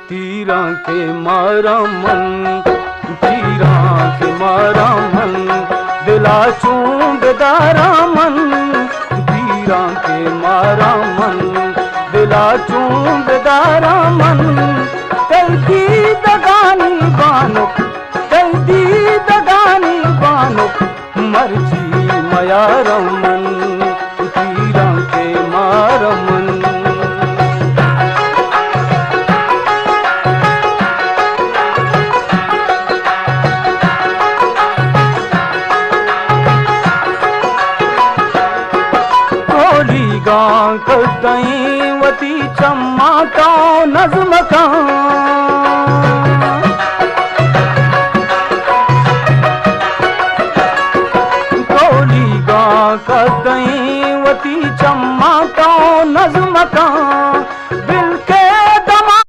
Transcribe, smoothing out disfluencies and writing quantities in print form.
तीरा के मारा मन, तीरा के मारा मन, दिला चूंबदारा मन, तीरा के मारा मन, दिला चूंबदारा मन, कैदी दगानी बानुक, कैदी दगानी बानुक, मर्जी मयारा मन, तीरा के मारा मन। गां कदई वती चम्मा का नज़्म का